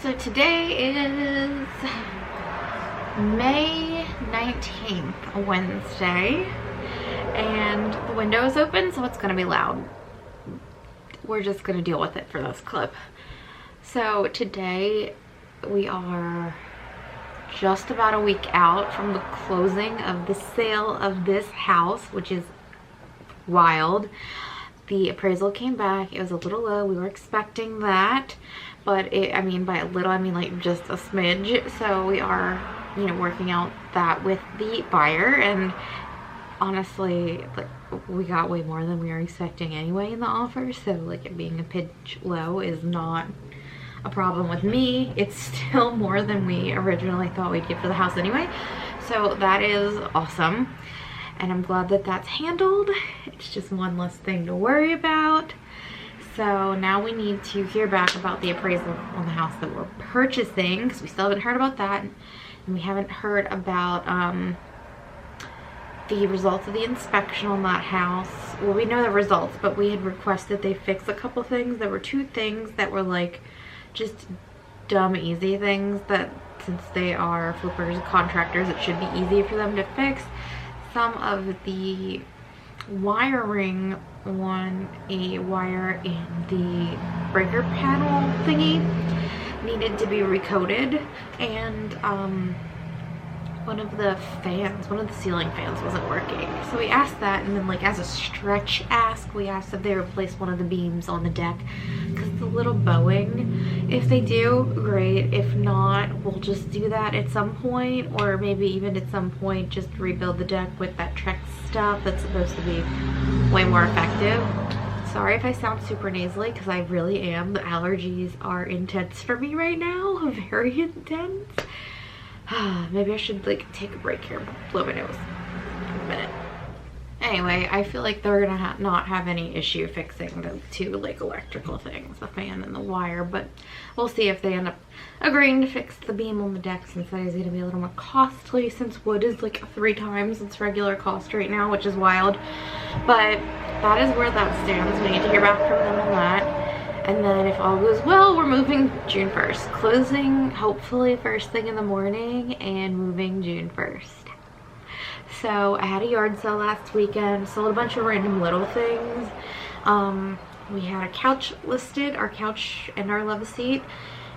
So today is May 19th, a Wednesday, and the window is open, so it's gonna be loud. We're just gonna deal with it for this clip. So today we are just about a week out from the closing of the sale of this house, which is wild. The appraisal came back. It was a little low. We were expecting that, but I mean by a little, I mean like just a smidge. So we are, working out that with the buyer, and honestly, like, we got way more than we were expecting anyway in the offer. So like it being a pinch low is not a problem with me. It's still more than we originally thought we'd get for the house anyway. So that is awesome. And I'm glad that that's handled. It's just one less thing to worry about. So now we need to hear back about the appraisal on the house that we're purchasing, because we still haven't heard about that. And we haven't heard about the results of the inspection on that house. Well, we know the results, but we had requested they fix a couple things. There were two things that were like just dumb, easy things that, since they are flippers and contractors, it should be easy for them to fix. Some of the wiring on a wire in the breaker panel thingy needed to be recoated, and one of the ceiling fans wasn't working. So we asked that, and then like as a stretch ask, we asked if they replace one of the beams on the deck, because it's a little bowing. If they do, great. If not, we'll just do that at some point, or maybe even at some point just rebuild the deck with that Trex stuff that's supposed to be way more effective. Sorry if I sound super nasally, because I really am. The allergies are intense for me right now, very intense. Maybe I should like take a break here and blow my nose in a minute. Anyway, I feel like they're gonna not have any issue fixing the two like electrical things, the fan and the wire, but we'll see if they end up agreeing to fix the beam on the deck, since that is gonna be a little more costly, since wood is like 3 times its regular cost right now, which is wild. But that is where that stands. We need to hear back from them on that. And then if all goes well, we're moving June 1st. Closing hopefully first thing in the morning and moving June 1st. So I had a yard sale last weekend, sold a bunch of random little things. We had a couch listed, our couch and our love seat,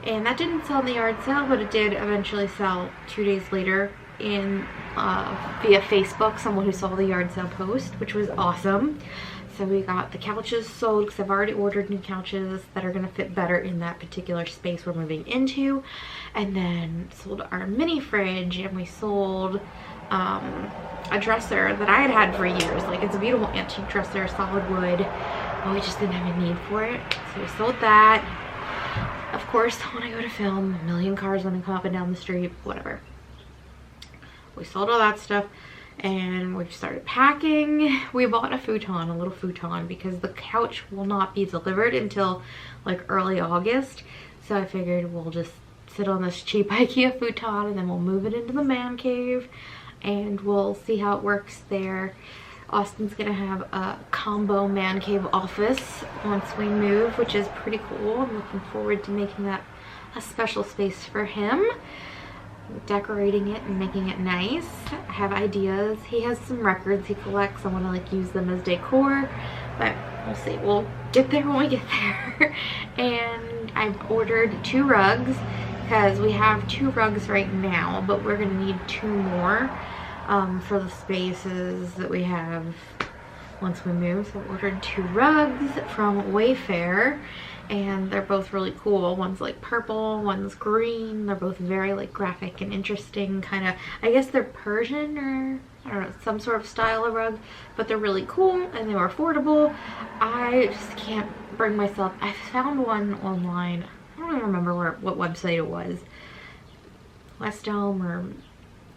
and that didn't sell in the yard sale, but it did eventually sell 2 days later in via Facebook, someone who saw the yard sale post, which was awesome. So we got the couches sold, because I've already ordered new couches that are going to fit better in that particular space we're moving into. And then sold our mini fridge, and we sold a dresser that I had had for years. Like, it's a beautiful antique dresser, solid wood, but we just didn't have a need for it. So we sold that. Of course, when I go to film, a million cars when I come up and down the street, whatever. We sold all that stuff. And we started packing. We bought a futon, a little futon, because the couch will not be delivered until like early August. So I figured we'll just sit on this cheap IKEA futon, and then we'll move it into the man cave, and we'll see how it works there. Austin's gonna have a combo man cave office once we move, which is pretty cool. I'm looking forward to making that a special space for him. Decorating it and making it nice. I have ideas. He has some records he collects. I want to like use them as decor, but we'll see. We'll get there when we get there. And I've ordered 2 rugs, because we have 2 rugs right now, but we're gonna need 2 more for the spaces that we have once we move. So I ordered 2 rugs from Wayfair, and they're both really cool. One's like purple, one's green. They're both very like graphic and interesting, kind of, I guess they're Persian, or I don't know, some sort of style of rug, but they're really cool and they were affordable. I just can't bring myself. I found one online. I don't even remember what website it was. West Elm or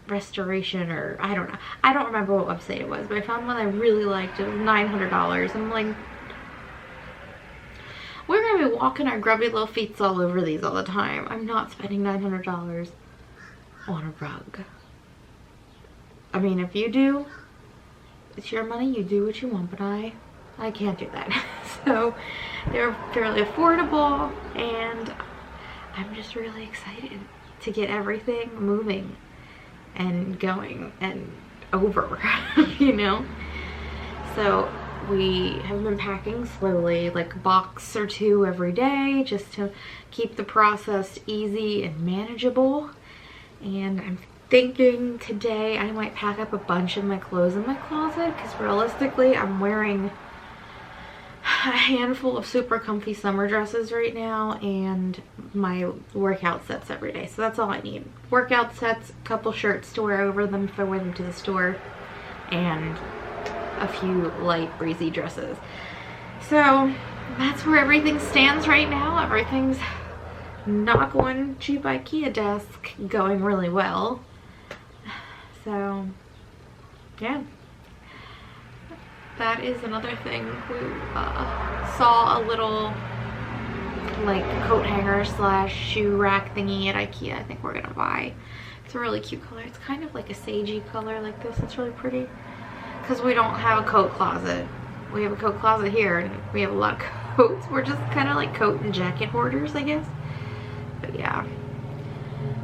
Restoration, or I don't know. I don't remember what website it was, but I found one I really liked. It was $900. I'm like, we're gonna be walking our grubby little feet all over these all the time. I'm not spending $900 on a rug. I mean, if you do, it's your money, you do what you want, but I can't do that. So they're fairly affordable, and I'm just really excited to get everything moving and going and over, you know? So we have been packing slowly, like a box or two every day, just to keep the process easy and manageable. And I'm thinking today I might pack up a bunch of my clothes in my closet, because realistically I'm wearing a handful of super comfy summer dresses right now and my workout sets every day. So that's all I need. Workout sets, a couple shirts to wear over them if I wear them to the store, and a few light breezy dresses. So that's where everything stands right now. Everything's, knock one cheap IKEA desk, going really well. So yeah, that is another thing. We saw a little like coat hanger slash shoe rack thingy at IKEA. I think we're gonna buy. It's a really cute color. It's kind of like a sagey color like this. It's really pretty. Because we don't have a coat closet. We have a coat closet here and we have a lot of coats. We're just kind of like coat and jacket hoarders, I guess. But yeah.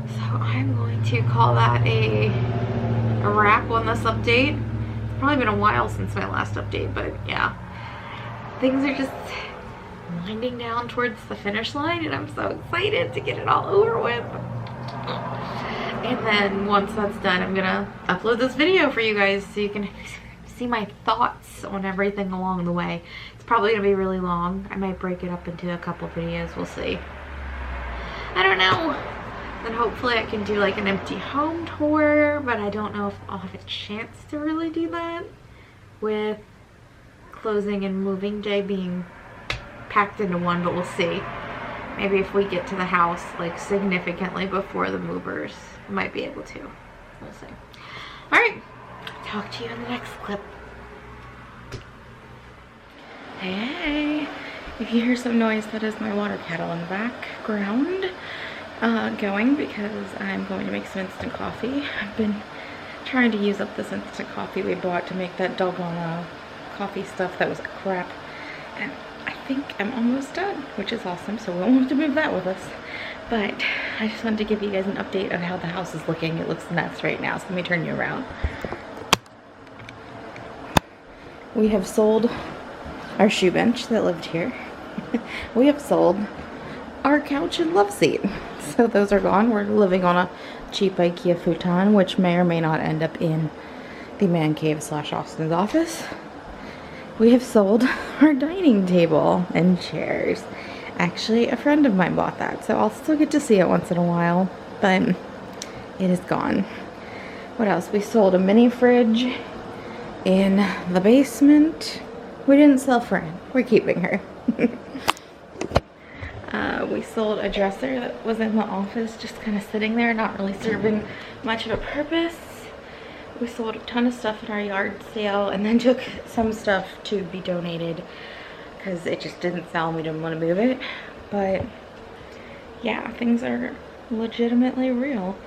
So I'm going to call that a wrap on this update. It's probably been a while since my last update, but yeah. Things are just winding down towards the finish line and I'm so excited to get it all over with. And then once that's done, I'm gonna upload this video for you guys so you can see my thoughts on everything along the way. It's probably gonna be really long. I might break it up into a couple videos, we'll see. I don't know. Then hopefully I can do like an empty home tour, but I don't know if I'll have a chance to really do that with closing and moving day being packed into one, but we'll see. Maybe if we get to the house like significantly before the movers, I might be able to. We'll see. All right, talk to you in the next clip. Hey, if you hear some noise, that is my water kettle in the background going, because I'm going to make some instant coffee. I've been trying to use up this instant coffee we bought to make that doggone coffee stuff that was crap, and I think I'm almost done, which is awesome, so we won't have to move that with us. But I just wanted to give you guys an update on how the house is looking. It looks nuts right now, so let me turn you around. We have sold our shoe bench that lived here. We have sold our couch and love seat. So those are gone. We're living on a cheap IKEA futon, which may or may not end up in the man cave slash Austin's office. We have sold our dining table and chairs. Actually, a friend of mine bought that, so I'll still get to see it once in a while, but it is gone. What else? We sold a mini fridge in the basement. We didn't sell Fran. We're keeping her. We sold a dresser that was in the office, just kind of sitting there, not really serving much of a purpose. We sold a ton of stuff in our yard sale, and then took some stuff to be donated because it just didn't sell and we didn't want to move it. But yeah, things are legitimately real.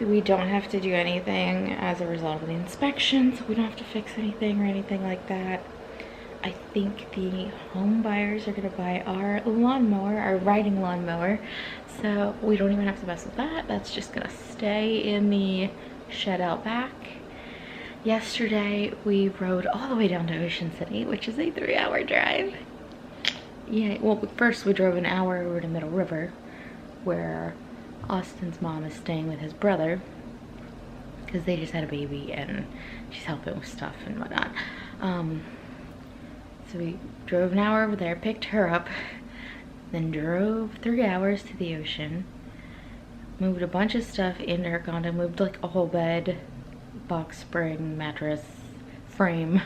We don't have to do anything as a result of the inspection, so we don't have to fix anything or anything like that. I think the home buyers are going to buy our lawnmower, our riding lawnmower, so we don't even have to mess with that. That's just going to stay in the shed out back. Yesterday we rode all the way down to Ocean City, which is a 3-hour drive. Yeah, well, first we drove an hour over to Middle River, where Austin's mom is staying with his brother, because they just had a baby and she's helping with stuff and whatnot. So we drove an hour over there, picked her up, then drove 3 hours to the ocean, moved a bunch of stuff into her condo, moved like a whole bed, box spring, mattress, frame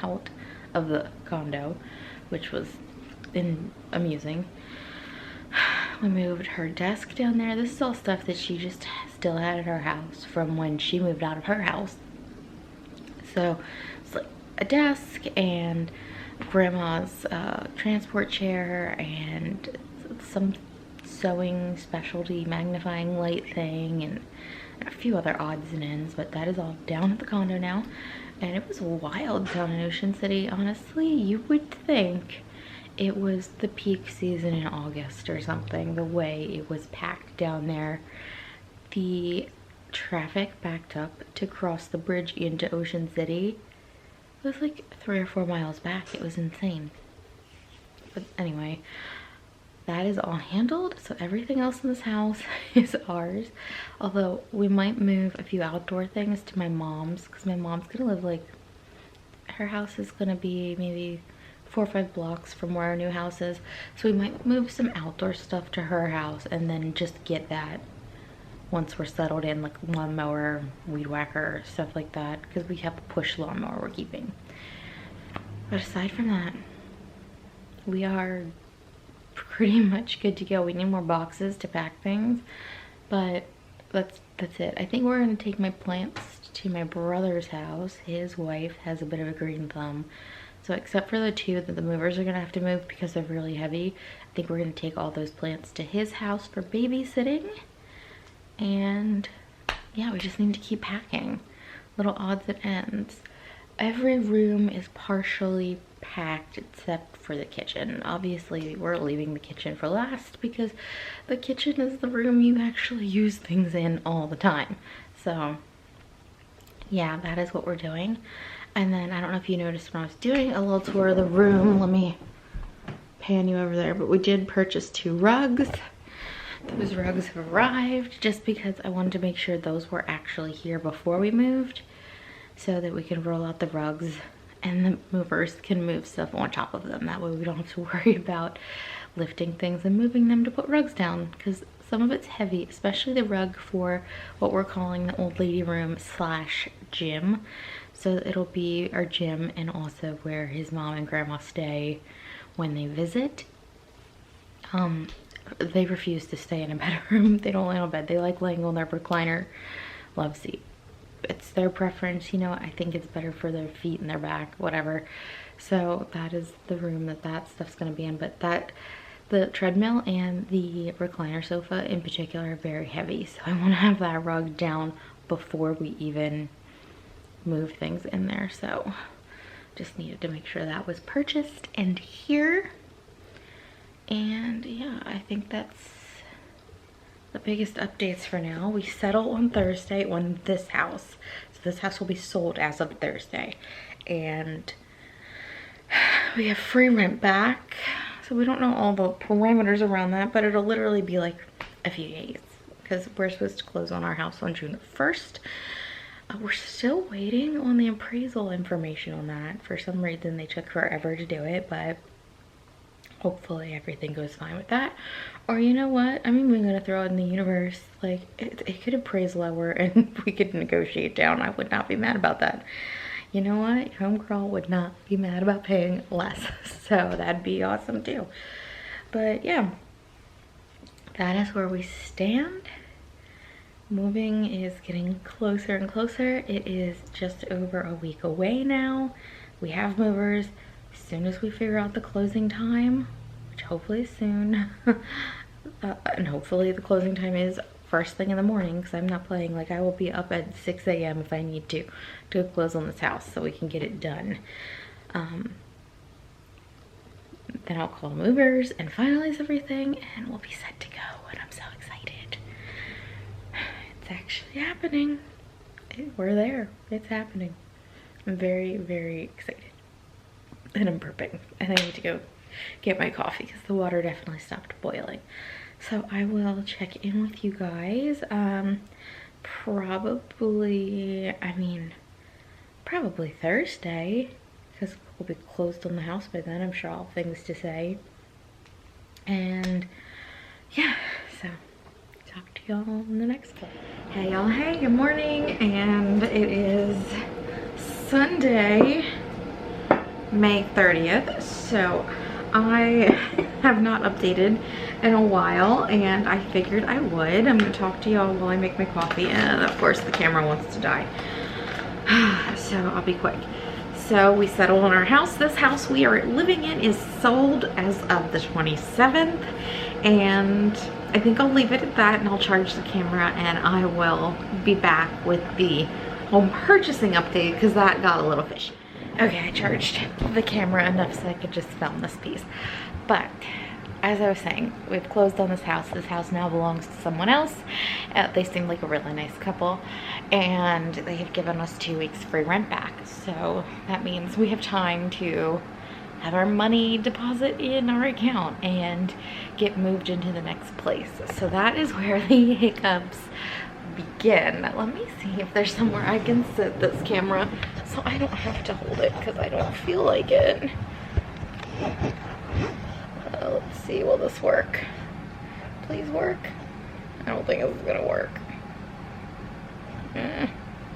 out of the condo, which was amusing. We moved her desk down there. This is all stuff that she just still had at her house from when she moved out of her house. So it's like a desk and grandma's transport chair and some sewing specialty magnifying light thing and a few other odds and ends, but that is all down at the condo now. And it was wild down in Ocean City. Honestly, you would think it was the peak season in August or something, the way it was packed down there. The traffic backed up to cross the bridge into Ocean City. It was like 3 or 4 miles back. It was insane. But anyway, that is all handled. So everything else in this house is ours. Although we might move a few outdoor things to my mom's, because my mom's gonna live like, her house is gonna be maybe 4 or 5 blocks from where our new house is. So we might move some outdoor stuff to her house and then just get that once we're settled in, like lawnmower, weed whacker, stuff like that, because we have a push lawnmower we're keeping. But aside from that, we are pretty much good to go. We need more boxes to pack things, but that's it. I think we're gonna take my plants to my brother's house. His wife has a bit of a green thumb, so except for the 2 that the movers are gonna have to move because they're really heavy, I think we're gonna take all those plants to his house for babysitting. And yeah, we just need to keep packing. Little odds and ends. Every room is partially packed except for the kitchen. Obviously, we're leaving the kitchen for last because the kitchen is the room you actually use things in all the time. So yeah, that is what we're doing. And then I don't know if you noticed when I was doing a little tour of the room, let me pan you over there, but we did purchase 2 rugs. Those rugs have arrived just because I wanted to make sure those were actually here before we moved, so that we can roll out the rugs and the movers can move stuff on top of them. That way we don't have to worry about lifting things and moving them to put rugs down, because some of it's heavy, especially the rug for what we're calling the old lady room slash gym. So it'll be our gym and also where his mom and grandma stay when they visit. They refuse to stay in a bedroom. They don't lay on bed. They like laying on their recliner love seat. It's their preference, you know. I think it's better for their feet and their back, whatever. So that is the room that stuff's gonna be in. But the treadmill and the recliner sofa in particular are very heavy, so I want to have that rug down before we even move things in there. So just needed to make sure that was purchased and here. And yeah, I think that's the biggest updates for now. We settle on Thursday on this house. So this house will be sold as of Thursday. And we have free rent back. So we don't know all the parameters around that, but it'll literally be like a few days because we're supposed to close on our house on June 1st. We're still waiting on the appraisal information on that. For some reason, they took forever to do it, but hopefully everything goes fine with that. Or you know what, I'm even gonna throw it in the universe, like it could appraise lower and we could negotiate down. I would not be mad about that. You know what, homegirl would not be mad about paying less. So that'd be awesome too. But yeah, that is where we stand. Moving is getting closer and closer. It is just over a week away now. We have movers. As soon as we figure out the closing time, which hopefully is soon, and hopefully the closing time is first thing in the morning, because I'm not playing. Like, I will be up at 6 a.m. if I need to close on this house so we can get it done. Then I'll call movers and finalize everything, and we'll be set to go, and I'm so excited. It's actually happening. We're there. It's happening. I'm very, very excited. And I'm burping, and I need to go get my coffee because the water definitely stopped boiling. So I will check in with you guys probably Thursday, because we'll be closed on the house by then. I'm sure I'll have things to say. And yeah, so talk to y'all in the next clip. Hey y'all, hey, good morning. And it is Sunday, May 30th. So I have not updated in a while, and I figured I would. I'm gonna talk to y'all while I make my coffee, and of course the camera wants to die. So I'll be quick. So we settled on our house. This house we are living in is sold as of the 27th, and I think I'll leave it at that, and I'll charge the camera, and I will be back with the home purchasing update because that got a little fishy. Okay, I charged the camera enough so I could just film this piece. But as I was saying, we've closed on this house. This house now belongs to someone else. They seem like a really nice couple, and they have given us 2 weeks free rent back. So that means we have time to have our money deposit in our account and get moved into the next place. So that is where the hiccups begin. Let me see if there's somewhere I can sit this camera so I don't have to hold it because I don't feel like it. Let's see, will this work? Please work. I don't think it's gonna work.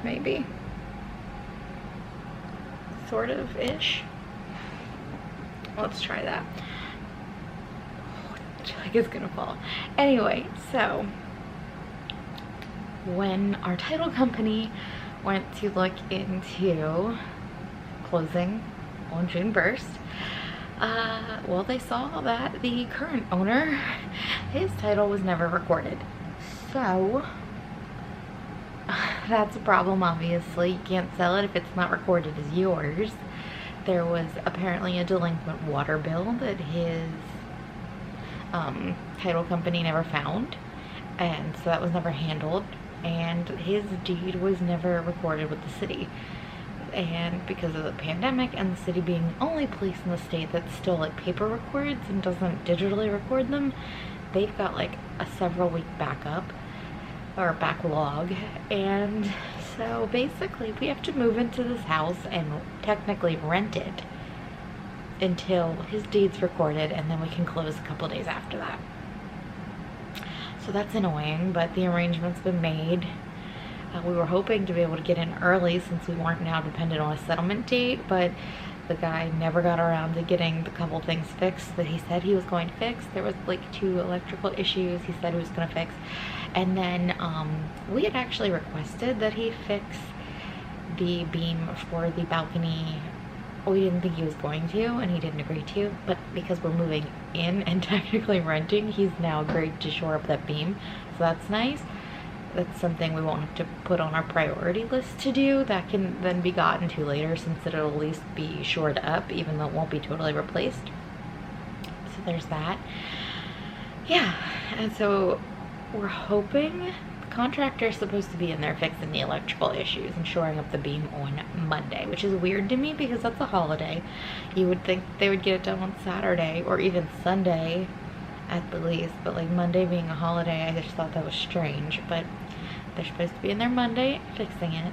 Maybe. Sort of ish. Let's try that. I feel like it's gonna fall. Anyway, so when our title company went to look into closing on June 1st, well, they saw that the current owner, his title was never recorded. So that's a problem, obviously. You can't sell it if it's not recorded as yours. There was apparently a delinquent water bill that his title company never found, and so that was never handled, and his deed was never recorded with the city. And because of the pandemic and the city being the only place in the state that still like paper records and doesn't digitally record them, they've got like a several week backup or backlog. And so basically we have to move into this house and technically rent it until his deed's recorded, and then we can close a couple days after that. So that's annoying, but the arrangement's been made. We were hoping to be able to get in early since we weren't now dependent on a settlement date, but the guy never got around to getting the couple things fixed that he said he was going to fix. There was like 2 electrical issues he said he was going to fix. And then we had actually requested that he fix the beam for the balcony. We didn't think he was going to, and he didn't agree to, but because we're moving in and technically renting, he's now agreed to shore up that beam, so that's nice. That's something we won't have to put on our priority list to do. That can then be gotten to later since it'll at least be shored up, even though it won't be totally replaced. So there's that. Yeah, and so we're hoping the contractor is supposed to be in there fixing the electrical issues and shoring up the beam on Monday, which is weird to me because that's a holiday. You would think they would get it done on Saturday or even Sunday at the least, but like Monday being a holiday, I just thought that was strange. But they're supposed to be in there Monday fixing it.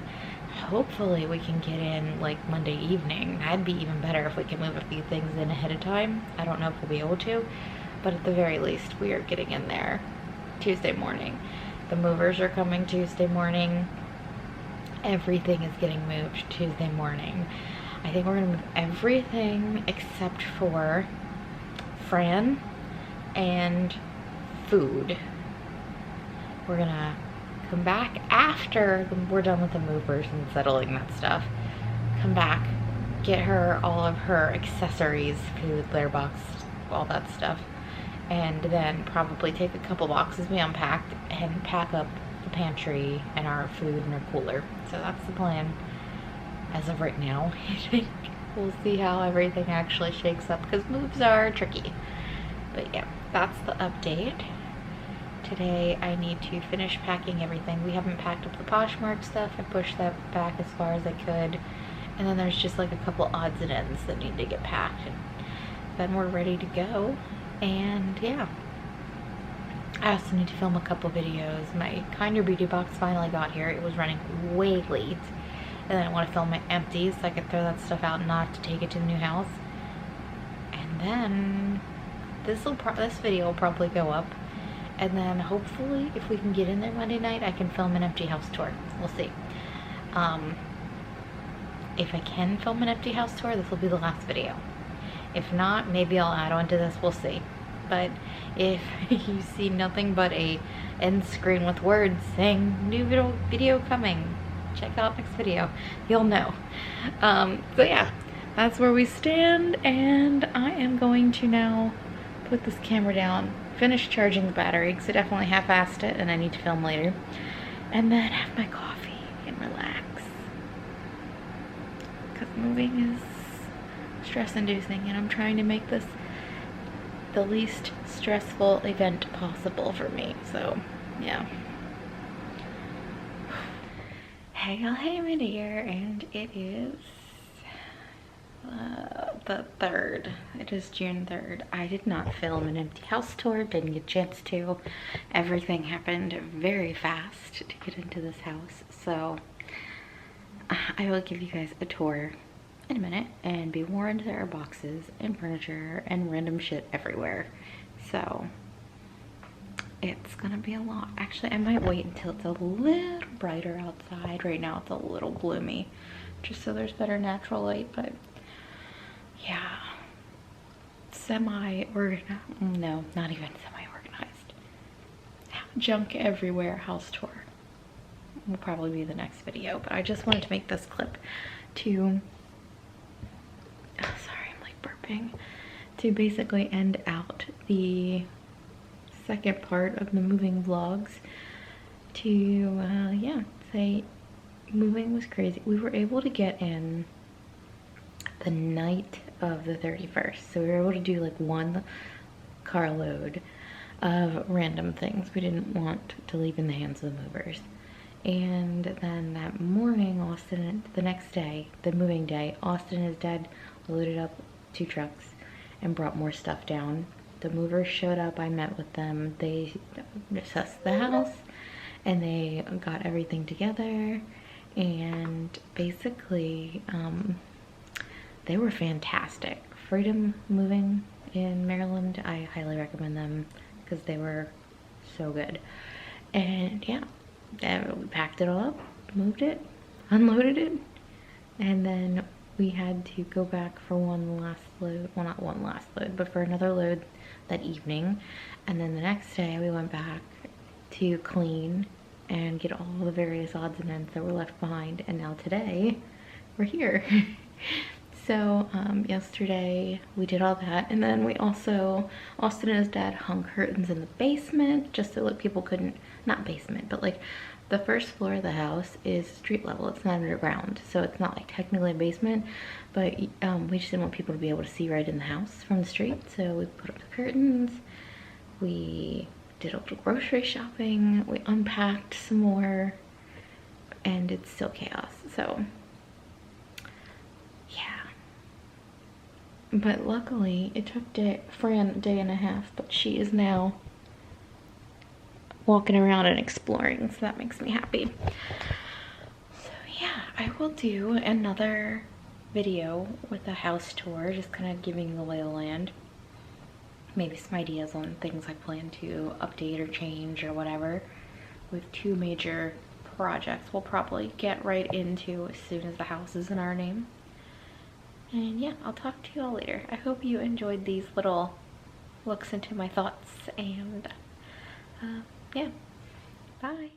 Hopefully we can get in like Monday evening. That'd be even better if we can move a few things in ahead of time. I don't know if we'll be able to, but at the very least we are getting in there Tuesday morning. The movers are coming Tuesday morning. Everything is getting moved Tuesday morning. I think we're gonna move everything except for Fran and food. We're gonna come back after we're done with the movers and settling that stuff. Come back, get her all of her accessories, food, litter box, all that stuff, and then probably take a couple boxes we unpacked and pack up the pantry and our food and our cooler. So that's the plan as of right now. I think we'll see how everything actually shakes up because moves are tricky. But yeah, that's the update. Today I need to finish packing everything. We haven't packed up the Poshmark stuff. I pushed that back as far as I could. And then there's just like a couple odds and ends that need to get packed. And then we're ready to go. And yeah. I also need to film a couple videos. My Kinder Beauty box finally got here. It was running way late. And then I want to film it empty so I can throw that stuff out and not have to take it to the new house. And then this video will probably go up, and then hopefully if we can get in there Monday night I can film an empty house tour. We'll see. If I can film an empty house tour, this will be the last video. If not, maybe I'll add on to this. We'll see. But if you see nothing but a end screen with words saying new video coming, check out next video, you'll know. So yeah, that's where we stand, and I am going to now put this camera down, finish charging the battery because I definitely half-assed it and I need to film later, and then have my coffee and relax because moving is stress-inducing, and I'm trying to make this the least stressful event possible for me, so yeah. Hey y'all, hey Mindy here, and it is the 3rd. It is June 3rd. I did not film an empty house tour, didn't get a chance to. Everything happened very fast to get into this house, so I will give you guys a tour in a minute, and be warned there are boxes and furniture and random shit everywhere, so it's gonna be a lot. Actually, I might wait until it's a little brighter outside. Right now it's a little gloomy, just so there's better natural light, but yeah, semi-organized, no, not even semi-organized. Junk everywhere house tour will probably be the next video, but I just wanted to make this clip to, sorry, I'm like burping, to basically end out the second part of the moving vlogs, to yeah, say moving was crazy. We were able to get in the night of the 31st, so we were able to do like 1 carload of random things we didn't want to leave in the hands of the movers. And then that morning, Austin, the next day, the moving day, Austin and his dad loaded up 2 trucks and brought more stuff down. The movers showed up, I met with them, they assessed the house, and they got everything together, and basically, they were fantastic. Freedom Moving in Maryland, I highly recommend them because they were so good. And yeah, we packed it all up, moved it, unloaded it, and then we had to go back for one last load, well not one last load, but for another load that evening. And then the next day we went back to clean and get all the various odds and ends that were left behind, and now today we're here. So yesterday we did all that, and then we also, Austin and his dad hung curtains in the basement just so that people couldn't, not basement, but like the first floor of the house is street level, it's not underground, so it's not like technically a basement, but we just didn't want people to be able to see right in the house from the street, so we put up the curtains, we did a little grocery shopping, we unpacked some more, and it's still chaos, so yeah. But luckily it took Fran a day and a half, but she is now walking around and exploring, so that makes me happy. So yeah, I will do another video with a house tour, just kind of giving you the lay of the land, maybe some ideas on things I plan to update or change or whatever. With 2 major projects we'll probably get right into as soon as the house is in our name. And yeah, I'll talk to you all later. I hope you enjoyed these little looks into my thoughts, and yeah, bye.